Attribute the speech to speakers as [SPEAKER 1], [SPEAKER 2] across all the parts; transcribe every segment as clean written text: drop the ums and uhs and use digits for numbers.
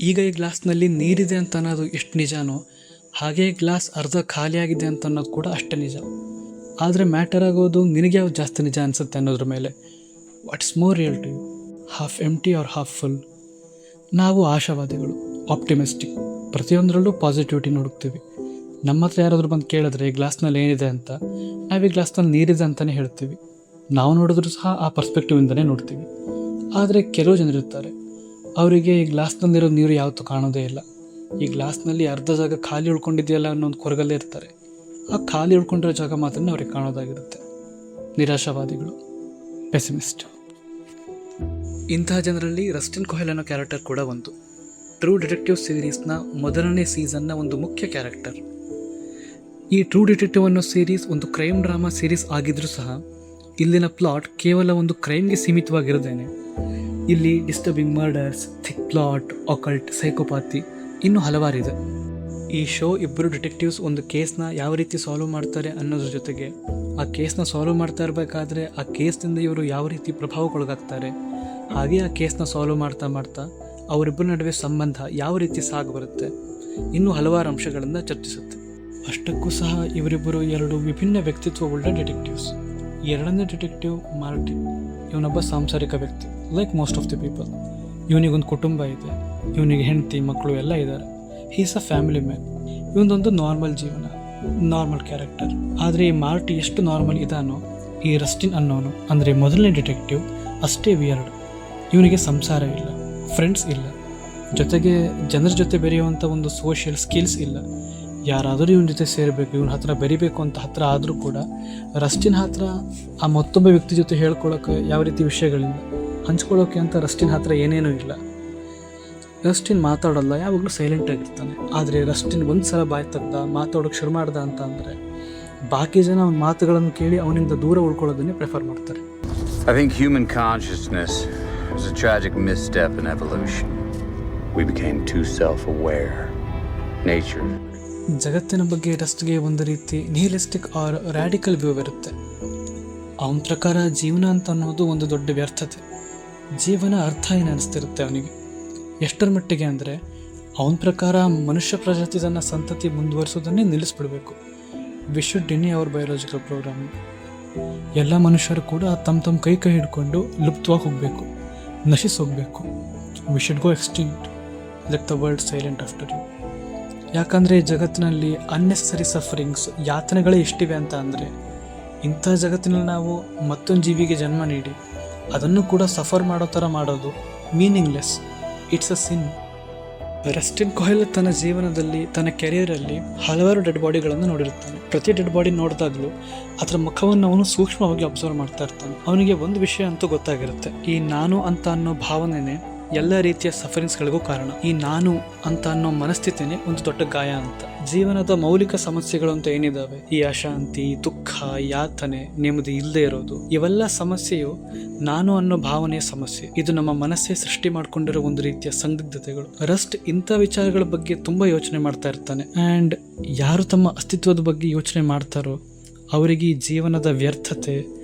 [SPEAKER 1] ಈಗ ಈ ಗ್ಲಾಸ್ನಲ್ಲಿ ನೀರಿದೆ ಅಂತ ಅನ್ನೋದು ಎಷ್ಟು ನಿಜನೋ ಹಾಗೆ ಗ್ಲಾಸ್ ಅರ್ಧ ಖಾಲಿಯಾಗಿದೆ ಅಂತ ಅನ್ನೋದು ಕೂಡ ಅಷ್ಟೇ ನಿಜ. ಆದರೆ ಮ್ಯಾಟರ್ ಆಗೋದು ನಿನಗೆ ಯಾವ್ದು ಜಾಸ್ತಿ ನಿಜ ಅನಿಸುತ್ತೆ ಅನ್ನೋದ್ರ ಮೇಲೆ. What's more real to you, half empty or half full? ನಾವು ಆಶಾವಾದಿಗಳು, ಆಪ್ಟಿಮಿಸ್ಟಿಕ್, ಪ್ರತಿಯೊಂದರಲ್ಲೂ ಪಾಸಿಟಿವಿಟಿ ನೋಡುತ್ತೀವಿ. ನಮ್ಮ ಹತ್ರ ಯಾರಾದರೂ ಬಂದು ಕೇಳಿದ್ರೆ ಈ ಗ್ಲಾಸ್ನಲ್ಲಿ ಏನಿದೆ ಅಂತ, ನಾವು ಈ ಗ್ಲಾಸ್ನಲ್ಲಿ ನೀರಿದೆ ಅಂತಲೇ ಹೇಳ್ತೀವಿ. ನಾವು ನೋಡಿದ್ರೂ ಸಹ ಆ ಪರ್ಸ್ಪೆಕ್ಟಿವಿಂದನೇ ನೋಡ್ತೀವಿ. ಆದರೆ ಕೆಲವು ಜನರಿರ್ತಾರೆ, ಅವರಿಗೆ ಈ ಗ್ಲಾಸ್ನಲ್ಲಿರೋ ನೀರು ಯಾವತ್ತೂ ಕಾಣೋದೇ ಇಲ್ಲ. ಈ ಗ್ಲಾಸ್ನಲ್ಲಿ ಅರ್ಧ ಜಾಗ ಖಾಲಿ ಉಳ್ಕೊಂಡಿದೆಯಲ್ಲ ಅನ್ನೋ ಒಂದು ಕೊರಗಲ್ಲೇ ಇರ್ತಾರೆ. ಆ ಖಾಲಿ ಉಳ್ಕೊಂಡಿರೋ ಜಾಗ ಮಾತ್ರ ಅವ್ರಿಗೆ ಕಾಣೋದಾಗಿರುತ್ತೆ. ನಿರಾಶಾವಾದಿಗಳು, ಪೆಸಿಮಿಸ್ಟ್. ಇಂತಹ ಜನರಲ್ಲಿ ರಸ್ಟಿನ್ ಕೊಹೆಲ್ ಅನ್ನೋ ಕ್ಯಾರೆಕ್ಟರ್ ಕೂಡ ಒಂದು. ಟ್ರೂ ಡಿಟೆಕ್ಟಿವ್ ಸೀರೀಸ್ನ ಮೊದಲನೇ ಸೀಸನ್ನ ಒಂದು ಮುಖ್ಯ ಕ್ಯಾರೆಕ್ಟರ್. ಈ ಟ್ರೂ ಡಿಟೆಕ್ಟಿವ್ ಅನ್ನೋ ಸೀರೀಸ್ ಒಂದು ಕ್ರೈಮ್ ಡ್ರಾಮಾ ಸೀರೀಸ್ ಆಗಿದ್ರೂ ಸಹ ಇಲ್ಲಿನ ಪ್ಲಾಟ್ ಕೇವಲ ಒಂದು ಕ್ರೈಮ್ಗೆ ಸೀಮಿತವಾಗಿರದೇನೆ ಇಲ್ಲಿ ಡಿಸ್ಟರ್ಬಿಂಗ್ ಮರ್ಡರ್ಸ್, ಥಿಕ್ ಪ್ಲಾಟ್, ಆಕಲ್ಟ್, ಸೈಕೋಪಾತಿ ಇನ್ನೂ ಹಲವಾರಿದೆ. ಈ ಶೋ ಇಬ್ಬರು ಡಿಟೆಕ್ಟಿವ್ಸ್ ಒಂದು ಕೇಸ್ನ ಯಾವ ರೀತಿ ಸಾಲ್ವ್ ಮಾಡ್ತಾರೆ ಅನ್ನೋದ್ರ ಜೊತೆಗೆ ಆ ಕೇಸ್ನ ಸಾಲ್ವ್ ಮಾಡ್ತಾ ಇರಬೇಕಾದ್ರೆ ಆ ಕೇಸ್ನಿಂದ ಇವರು ಯಾವ ರೀತಿ ಪ್ರಭಾವಕ್ಕೊಳಗಾಗ್ತಾರೆ, ಹಾಗೆ ಆ ಕೇಸ್ನ ಸಾಲ್ವ್ ಮಾಡ್ತಾ ಮಾಡ್ತಾ ಅವರಿಬ್ಬರ ನಡುವೆ ಸಂಬಂಧ ಯಾವ ರೀತಿ ಸಾಗಿ ಬರುತ್ತೆ, ಇನ್ನೂ ಹಲವಾರು ಅಂಶಗಳನ್ನು ಚರ್ಚಿಸುತ್ತೆ. ಅಷ್ಟಕ್ಕೂ ಸಹ ಇವರಿಬ್ಬರು ಎರಡು ವಿಭಿನ್ನ ವ್ಯಕ್ತಿತ್ವವುಳ್ಳ ಡಿಟೆಕ್ಟಿವ್ಸ್. ಎರಡನೇ ಡಿಟೆಕ್ಟಿವ್ ಮಾರ್ಟಿನ್, ಇವನೊಬ್ಬ ಸಾಂಸಾರಿಕ ವ್ಯಕ್ತಿ, like most of the people. ಇವನಿಗೊಂದು ಕುಟುಂಬ ಇದೆ, ಇವನಿಗೆ ಹೆಂಡತಿ ಮಕ್ಕಳು ಎಲ್ಲ ಇದ್ದಾರೆ. He's a family man. ಇವನದೊಂದು ನಾರ್ಮಲ್ ಜೀವನ, ನಾರ್ಮಲ್ ಕ್ಯಾರೆಕ್ಟರ್. ಆದರೆ ಈ ಮಾರ್ಟಿ ಎಷ್ಟು ನಾರ್ಮಲ್ ಇದಾನೋ ಈ ರಸ್ಟಿನ್ ಅನ್ನೋನು ಅಂದರೆ ಮೊದಲನೇ ಡಿಟೆಕ್ಟಿವ್ ಅಷ್ಟೇ ವಿಯರ್ಡ್. ಇವನಿಗೆ ಸಂಸಾರ ಇಲ್ಲ, ಫ್ರೆಂಡ್ಸ್ ಇಲ್ಲ, ಜೊತೆಗೆ ಜನರ ಜೊತೆ ಬೆರೆಯುವಂಥ ಒಂದು ಸೋಷಿಯಲ್ ಸ್ಕಿಲ್ಸ್ ಇಲ್ಲ. ಯಾರಾದರೂ ಇವನ ಜೊತೆ ಸೇರಬೇಕು, ಇವನ ಹತ್ರ ಬೆರಿಬೇಕು ಅಂತ ಹತ್ರ ಆದರೂ ಕೂಡ ರಸ್ಟಿನ್ ಹತ್ರ ಆ ಮತ್ತೊಬ್ಬ ವ್ಯಕ್ತಿ ಜೊತೆ ಹೇಳ್ಕೊಳ್ಳೋಕೆ ಯಾವ ರೀತಿ ವಿಷಯಗಳಿಲ್ಲ, ಹಂಚ್ಕೊಳ್ಳೋಕೆ ಅಂತ ರಸ್ಟಿನ್ ಹತ್ರ ಏನೇನೂ ಇಲ್ಲ. ರಸ್ಟಿನ್ ಮಾತಾಡೋಲ್ಲ, ಯಾವಾಗಲೂ ಸೈಲೆಂಟಾಗಿರ್ತಾನೆ. ಆದರೆ ರಸ್ಟಿನ್ ಒಂದು ಸಲ ಬಾಯಿ ತೆಗ್ದ, ಮಾತಾಡೋಕ್ಕೆ ಶುರು ಮಾಡ್ದ ಅಂತ ಅಂದರೆ ಬಾಕಿ ಜನ ಅವನ ಮಾತುಗಳನ್ನು ಕೇಳಿ ಅವನಿಂದ ದೂರ ಉಳ್ಕೊಳ್ಳೋದನ್ನೇ ಪ್ರಿಫರ್ ಮಾಡ್ತಾರೆ.
[SPEAKER 2] I think human consciousness was a tragic misstep in evolution. We became too self-aware. Nature.
[SPEAKER 1] ಜಗತ್ತಿನ ಬಗ್ಗೆ ರಸ್ಟ್ಗೆ ಒಂದು ರೀತಿ ನಿಹಿಲಿಸ್ಟಿಕ್ ಆರ್ ರ್ಯಾಡಿಕಲ್ ವ್ಯೂ ಇರುತ್ತೆ. ಅವನ ಪ್ರಕಾರ ಜೀವನ ಅಂತ ಅನ್ನೋದು ಒಂದು ದೊಡ್ಡ ವ್ಯರ್ಥತೆ. ಜೀವನ ಅರ್ಥ ಏನು ಅನಿಸ್ತಿರುತ್ತೆ ಅವನಿಗೆ. ಎಷ್ಟರ ಮಟ್ಟಿಗೆ ಅಂದರೆ ಅವನ ಪ್ರಕಾರ ಮನುಷ್ಯ ಪ್ರಜಾತಿ ತನ್ನ ಸಂತತಿ ಮುಂದುವರಿಸೋದನ್ನೇ ನಿಲ್ಲಿಸ್ಬಿಡ್ಬೇಕು. We should deny our biological program. ಎಲ್ಲ ಮನುಷ್ಯರು ಕೂಡ ತಮ್ಮ ಕೈ ಹಿಡ್ಕೊಂಡು ಲುಪ್ತವಾಗಿ ಹೋಗಬೇಕು, ನಶಿಸೋಗಬೇಕು. We should go extinct, let the world silent after you. ಯಾಕಂದರೆ ಈ ಜಗತ್ತಿನಲ್ಲಿ ಅನ್ನೆಸರಿ ಸಫರಿಂಗ್ಸ್, ಯಾತನೆಗಳೇ ಎಷ್ಟಿವೆ ಅಂತ ಅಂದರೆ ಇಂಥ ಜಗತ್ತಿನಲ್ಲಿ ನಾವು ಮತ್ತೊಂದು ಜೀವಿಗೆ ಜನ್ಮ ನೀಡಿ ಅದನ್ನು ಕೂಡ ಸಫರ್ ಮಾಡೋ ಥರ ಮಾಡೋದು ಮೀನಿಂಗ್ಲೆಸ್. ಇಟ್ಸ್ ಅ ಸಿನ್. ರಸ್ಟಿನ್ ಕೊಹೆಲ್ ತನ್ನ ಜೀವನದಲ್ಲಿ, ತನ್ನ ಕೆರಿಯರಲ್ಲಿ ಹಲವಾರು ಡೆಡ್ ಬಾಡಿಗಳನ್ನು ನೋಡಿರ್ತಾನೆ. ಪ್ರತಿ ಡೆಡ್ ಬಾಡಿ ನೋಡಿದಾಗಲೂ ಅದರ ಮುಖವನ್ನು ಅವನು ಸೂಕ್ಷ್ಮವಾಗಿ ಅಬ್ಸರ್ವ್ ಮಾಡ್ತಾ ಇರ್ತಾನೆ. ಅವನಿಗೆ ಒಂದು ವಿಷಯ ಅಂತೂ ಗೊತ್ತಾಗಿರುತ್ತೆ, ಈ ನಾನು ಅಂತ ಅನ್ನೋ ಭಾವನೆನೇ ಎಲ್ಲ ರೀತಿಯ ಸಫರಿಂಗ್ಸ್ಗಳಿಗೂ ಕಾರಣ. ಈ ನಾನು ಅಂತ ಅನ್ನೋ ಮನಸ್ಥಿತಿನೇ ಒಂದು ದೊಡ್ಡ ಗಾಯ ಅಂತ. ಜೀವನದ ಮೌಲಿಕ ಸಮಸ್ಯೆಗಳು ಅಂತ ಏನಿದಾವೆ, ಈ ಅಶಾಂತಿ, ದುಃಖ, ಯಾತನೆ, ನೆಮ್ಮದಿ ಇಲ್ಲದೆ ಇರೋದು, ಇವೆಲ್ಲ ಸಮಸ್ಯೆಯು ನಾನು ಅನ್ನೋ ಭಾವನೆಯ ಸಮಸ್ಯೆ. ಇದು ನಮ್ಮ ಮನಸ್ಸೇ ಸೃಷ್ಟಿ ಮಾಡ್ಕೊಂಡಿರೋ ಒಂದು ರೀತಿಯ ಸಂದಿಗ್ಧತೆಗಳು. ರಸ್ಟ್ ಇಂಥ ವಿಚಾರಗಳ ಬಗ್ಗೆ ತುಂಬಾ ಯೋಚನೆ ಮಾಡ್ತಾ ಇರ್ತಾನೆ. ಆ್ಯಂಡ್ ಯಾರು ತಮ್ಮ ಅಸ್ತಿತ್ವದ ಬಗ್ಗೆ ಯೋಚನೆ ಮಾಡ್ತಾರೋ ಅವರಿಗೆ ಈ ಜೀವನದ ವ್ಯರ್ಥತೆ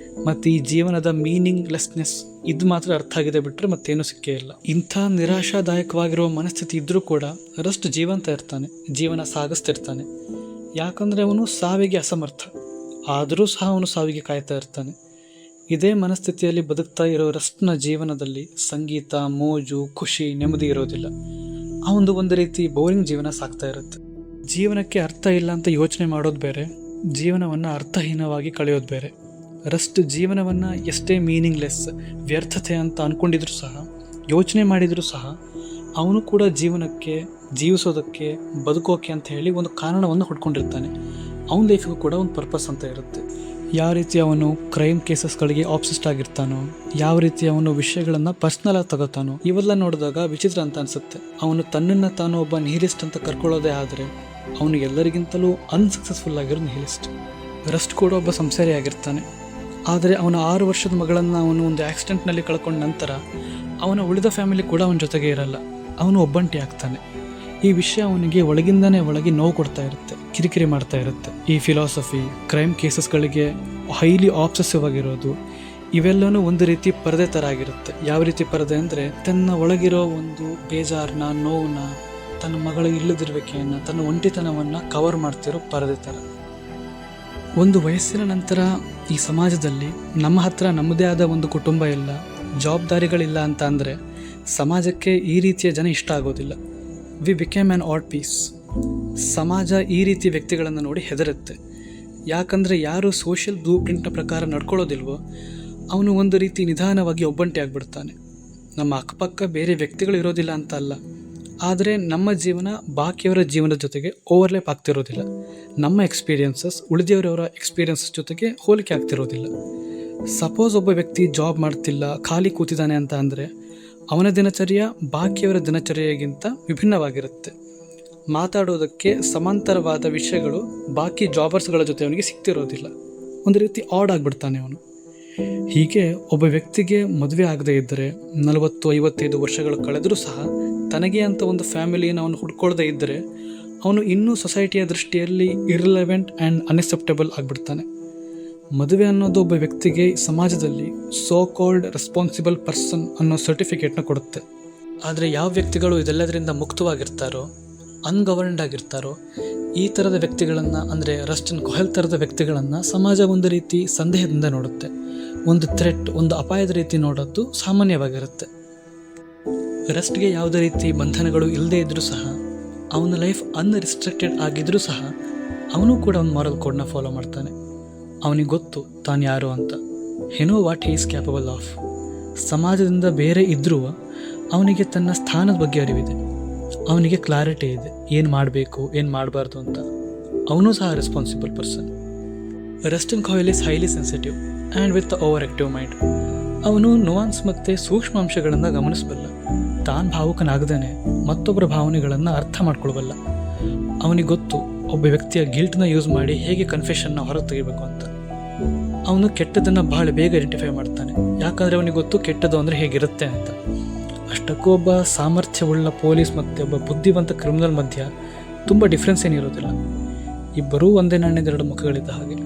[SPEAKER 1] ಮತ್ತು ಈ ಜೀವನದ ಮೀನಿಂಗ್ಲೆಸ್ನೆಸ್ ಇದು ಮಾತ್ರ ಅರ್ಥ ಆಗಿದೆ ಬಿಟ್ಟರೆ ಮತ್ತೇನು ಸಿಕ್ಕೇ ಇಲ್ಲ. ಇಂಥ ನಿರಾಶಾದಾಯಕವಾಗಿರುವ ಮನಸ್ಥಿತಿ ಇದ್ದರೂ ಕೂಡ ರಸ್ಟ್ ಜೀವಂತ ಇರ್ತಾನೆ, ಜೀವನ ಸಾಗಿಸ್ತಿರ್ತಾನೆ. ಯಾಕಂದರೆ ಅವನು ಸಾವಿಗೆ ಅಸಮರ್ಥ, ಆದರೂ ಸಹ ಅವನು ಸಾವಿಗೆ ಕಾಯ್ತಾ ಇರ್ತಾನೆ. ಇದೇ ಮನಸ್ಥಿತಿಯಲ್ಲಿ ಬದುಕ್ತಾ ಇರೋ ರಸ್ಟ್ನ ಜೀವನದಲ್ಲಿ ಸಂಗೀತ, ಮೋಜು, ಖುಷಿ, ನೆಮ್ಮದಿ ಇರೋದಿಲ್ಲ. ಅವನದು ಒಂದು ರೀತಿ ಬೋರಿಂಗ್ ಜೀವನ ಸಾಗ್ತಾ ಇರುತ್ತೆ. ಜೀವನಕ್ಕೆ ಅರ್ಥ ಇಲ್ಲ ಅಂತ ಯೋಚನೆ ಮಾಡೋದು ಬೇರೆ, ಜೀವನವನ್ನು ಅರ್ಥಹೀನವಾಗಿ ಕಳೆಯೋದು ಬೇರೆ. ರಸ್ಟ್ ಜೀವನವನ್ನು ಎಷ್ಟೇ ಮೀನಿಂಗ್ಲೆಸ್, ವ್ಯರ್ಥತೆ ಅಂತ ಅಂದ್ಕೊಂಡಿದ್ರು ಸಹ, ಯೋಚನೆ ಮಾಡಿದರೂ ಸಹ ಅವನು ಕೂಡ ಜೀವನಕ್ಕೆ, ಜೀವಿಸೋದಕ್ಕೆ, ಬದುಕೋಕೆ ಅಂತ ಹೇಳಿ ಒಂದು ಕಾರಣವನ್ನು ಹುಡ್ಕೊಂಡಿರ್ತಾನೆ. ಅವನ ಲೈಫಿಗೂ ಕೂಡ ಒಂದು ಪರ್ಪಸ್ ಅಂತ ಇರುತ್ತೆ. ಯಾವ ರೀತಿ ಅವನು ಕ್ರೈಮ್ ಕೇಸಸ್ಗಳಿಗೆ ಆಬ್ಸೆಸ್ಟ್ ಆಗಿರ್ತಾನೋ, ಯಾವ ರೀತಿ ಅವನು ವಿಷಯಗಳನ್ನು ಪರ್ಸ್ನಲ್ ಆಗಿ ತಗೋತಾನೋ, ಇವೆಲ್ಲ ನೋಡಿದಾಗ ವಿಚಿತ್ರ ಅಂತ ಅನಿಸುತ್ತೆ. ಅವನು ತನ್ನನ್ನು ತಾನು ಒಬ್ಬ ನಿಹಿಲಿಸ್ಟ್ ಅಂತ ಕರ್ಕೊಳ್ಳೋದೇ ಆದರೆ ಅವನು ಎಲ್ಲರಿಗಿಂತಲೂ ಅನ್ಸಕ್ಸಸ್ಫುಲ್ ಆಗಿರೋ ನಿಹಿಲಿಸ್ಟ್. ರಸ್ಟ್ ಕೂಡ ಒಬ್ಬ ಸಂಸಾರಿ ಆಗಿರ್ತಾನೆ. ಆದರೆ ಅವನ 6 ವರ್ಷದ ಮಗಳನ್ನು ಅವನು ಒಂದು ಆಕ್ಸಿಡೆಂಟ್ನಲ್ಲಿ ಕಳ್ಕೊಂಡ ನಂತರ ಅವನ ಉಳಿದ ಫ್ಯಾಮಿಲಿ ಕೂಡ ಅವನ ಜೊತೆಗೆ ಇರಲ್ಲ. ಅವನು ಒಬ್ಬಂಟಿ ಆಗ್ತಾನೆ. ಈ ವಿಷಯ ಅವನಿಗೆ ಒಳಗಿಂದನೇ ಒಳಗೆ ನೋವು ಕೊಡ್ತಾ ಇರುತ್ತೆ, ಕಿರಿಕಿರಿ ಮಾಡ್ತಾ ಇರುತ್ತೆ. ಈ ಫಿಲಾಸಫಿ, ಕ್ರೈಮ್ ಕೇಸಸ್ಗಳಿಗೆ ಹೈಲಿ ಆಬ್ಸೆಸಿವ್ ಆಗಿರೋದು, ಇವೆಲ್ಲನೂ ಒಂದು ರೀತಿ ಪರದೆ ಥರ ಆಗಿರುತ್ತೆ. ಯಾವ ರೀತಿ ಪರದೆ ಅಂದರೆ, ತನ್ನ ಒಳಗಿರೋ ಒಂದು ಬೇಜಾರನ್ನ, ನೋವನ್ನ, ತನ್ನ ಮಗಳು ಇಲ್ಲದಿರುವಿಕೆಯನ್ನು, ತನ್ನ ಒಂಟಿತನವನ್ನು ಕವರ್ ಮಾಡ್ತಿರೋ ಪರದೆ ಥರ. ಒಂದು ವಯಸ್ಸಿನ ನಂತರ ಈ ಸಮಾಜದಲ್ಲಿ ನಮ್ಮ ಹತ್ರ ನಮ್ಮದೇ ಆದ ಒಂದು ಕುಟುಂಬ ಇಲ್ಲ, ಜವಾಬ್ದಾರಿಗಳಿಲ್ಲ ಅಂತ ಅಂದರೆ ಸಮಾಜಕ್ಕೆ ಈ ರೀತಿಯ ಜನ ಇಷ್ಟ ಆಗೋದಿಲ್ಲ. We became an odd piece. ಸಮಾಜ ಈ ರೀತಿ ವ್ಯಕ್ತಿಗಳನ್ನು ನೋಡಿ ಹೆದರುತ್ತೆ. ಯಾಕಂದರೆ ಯಾರು ಸೋಷಿಯಲ್ ಬ್ಲೂ ಪ್ರಿಂಟ್ನ ಪ್ರಕಾರ ನಡ್ಕೊಳ್ಳೋದಿಲ್ವೋ ಅವನು ಒಂದು ರೀತಿ ನಿಧಾನವಾಗಿ ಒಬ್ಬಂಟಿ ಆಗಿಬಿಡ್ತಾನೆ. ನಮ್ಮ ಅಕ್ಕಪಕ್ಕ ಬೇರೆ ವ್ಯಕ್ತಿಗಳು ಇರೋದಿಲ್ಲ ಅಂತ ಅಲ್ಲ, ಆದರೆ ನಮ್ಮ ಜೀವನ ಬಾಕಿಯವರ ಜೀವನದ ಜೊತೆಗೆ ಓವರ್ಲ್ಯಾಪ್ ಆಗ್ತಿರೋದಿಲ್ಲ. ನಮ್ಮ ಎಕ್ಸ್ಪೀರಿಯನ್ಸಸ್ ಉಳಿದವರವರ ಎಕ್ಸ್ಪೀರಿಯನ್ಸಸ್ ಜೊತೆಗೆ ಹೋಲಿಕೆ ಆಗ್ತಿರೋದಿಲ್ಲ. ಸಪೋಸ್ ಒಬ್ಬ ವ್ಯಕ್ತಿ ಜಾಬ್ ಮಾಡ್ತಿಲ್ಲ, ಖಾಲಿ ಕೂತಿದ್ದಾನೆ ಅಂತ ಅಂದರೆ ಅವನ ದಿನಚರ್ಯ ಬಾಕಿಯವರ ದಿನಚರ್ಯೆಗಿಂತ ವಿಭಿನ್ನವಾಗಿರುತ್ತೆ. ಮಾತಾಡೋದಕ್ಕೆ ಸಮಾಂತರವಾದ ವಿಷಯಗಳು ಬಾಕಿ ಜಾಬರ್ಸ್ಗಳ ಜೊತೆ ಅವನಿಗೆ ಸಿಗ್ತಿರೋದಿಲ್ಲ. ಒಂದು ರೀತಿ ಆಡ್ ಆಗಿಬಿಡ್ತಾನೆ ಅವನು. ಹೀಗೆ ಒಬ್ಬ ವ್ಯಕ್ತಿಗೆ ಮದುವೆ ಆಗದೇ ಇದ್ದರೆ 40-55 ವರ್ಷಗಳು ಕಳೆದರೂ ಸಹ ತನಗೆ ಅಂತ ಒಂದು ಫ್ಯಾಮಿಲಿನ ಅವನು ಹುಡ್ಕೊಳ್ದೇ ಇದ್ದರೆ ಅವನು ಇನ್ನೂ ಸೊಸೈಟಿಯ ದೃಷ್ಟಿಯಲ್ಲಿ ಇರ್ರಿಲೆವೆಂಟ್ ಆ್ಯಂಡ್ ಅನ್ಎಕ್ಸೆಪ್ಟೇಬಲ್ ಆಗಿಬಿಡ್ತಾನೆ. ಮದುವೆ ಅನ್ನೋದು ಒಬ್ಬ ವ್ಯಕ್ತಿಗೆ ಸಮಾಜದಲ್ಲಿ ಸೋ ಕಾಲ್ಡ್ ರೆಸ್ಪಾನ್ಸಿಬಲ್ ಪರ್ಸನ್ ಅನ್ನೋ ಸರ್ಟಿಫಿಕೇಟ್ನ ಕೊಡುತ್ತೆ. ಆದರೆ ಯಾವ ವ್ಯಕ್ತಿಗಳು ಇದೆಲ್ಲದರಿಂದ ಮುಕ್ತವಾಗಿರ್ತಾರೋ, ಅನ್ಗವರ್ನ್ಡ್ ಆಗಿರ್ತಾರೋ, ಈ ಥರದ ವ್ಯಕ್ತಿಗಳನ್ನು ಅಂದರೆ ರಸ್ಟ್ ಆ್ಯಂಡ್ ಕೊಹೆಲ್ ಥರದ ವ್ಯಕ್ತಿಗಳನ್ನು ಸಮಾಜ ಒಂದು ರೀತಿ ಸಂದೇಹದಿಂದ ನೋಡುತ್ತೆ. ಒಂದು ಥ್ರೆಟ್, ಒಂದು ಅಪಾಯದ ರೀತಿ ನೋಡೋದು ಸಾಮಾನ್ಯವಾಗಿರುತ್ತೆ. ರಸ್ಟ್ಗೆ ಯಾವುದೇ ರೀತಿ ಬಂಧನಗಳು ಇಲ್ಲದೇ ಇದ್ದರೂ ಸಹ, ಅವನ ಲೈಫ್ ಅನ್ರಿಸ್ಟ್ರಿಕ್ಟೆಡ್ ಆಗಿದ್ದರೂ ಸಹ ಅವನು ಕೂಡ ಒಂದು ಮಾರಲ್ ಕೋಡ್ನ ಫಾಲೋ ಮಾಡ್ತಾನೆ. ಅವನಿಗೆ ಗೊತ್ತು ತಾನು ಯಾರು ಅಂತ. Know what he is capable of. ಸಮಾಜದಿಂದ ಬೇರೆ ಇದ್ದರೂ ಅವನಿಗೆ ತನ್ನ ಸ್ಥಾನದ ಬಗ್ಗೆ ಅರಿವಿದೆ. ಅವನಿಗೆ ಕ್ಲಾರಿಟಿ ಇದೆ, ಏನು ಮಾಡಬೇಕು ಏನು ಮಾಡಬಾರ್ದು ಅಂತ. ಅವನು ಸಹ responsible person. Rustin Cohle is highly sensitive and with over active mind. ಅವನು ನುವಾನ್ಸ್ ಮತ್ತು ಸೂಕ್ಷ್ಮ ಅಂಶಗಳನ್ನು ಗಮನಿಸಬಲ್ಲ. ತಾನು ಭಾವುಕನಾಗದೇನೆ ಮತ್ತೊಬ್ಬರ ಭಾವನೆಗಳನ್ನು ಅರ್ಥ ಮಾಡ್ಕೊಳ್ಬಲ್ಲ. ಅವನಿಗೆ ಗೊತ್ತು ಒಬ್ಬ ವ್ಯಕ್ತಿಯ ಗಿಲ್ಟ್ನ ಯೂಸ್ ಮಾಡಿ ಹೇಗೆ ಕನ್ಫೆಷನ್ನ ಹೊರಗೆ ತೆಗಿಬೇಕು ಅಂತ. ಅವನು ಕೆಟ್ಟದನ್ನು ಬಹಳ ಬೇಗ ಐಡೆಂಟಿಫೈ ಮಾಡ್ತಾನೆ, ಯಾಕಂದರೆ ಅವನಿಗೆ ಗೊತ್ತು ಕೆಟ್ಟದ್ದು ಅಂದರೆ ಹೇಗಿರುತ್ತೆ ಅಂತ. ಅಷ್ಟಕ್ಕೂ ಒಬ್ಬ ಸಾಮರ್ಥ್ಯವುಳ್ಳ ಪೊಲೀಸ್ ಮತ್ತು ಒಬ್ಬ ಬುದ್ಧಿವಂತ ಕ್ರಿಮಿನಲ್ ಮಧ್ಯ ತುಂಬ ಡಿಫ್ರೆನ್ಸ್ ಏನಿರೋದಿಲ್ಲ. ಇಬ್ಬರೂ ಒಂದೇ ನಾಣ್ಯದ ಎರಡು ಮುಖಗಳಿದ್ದ ಹಾಗೆ.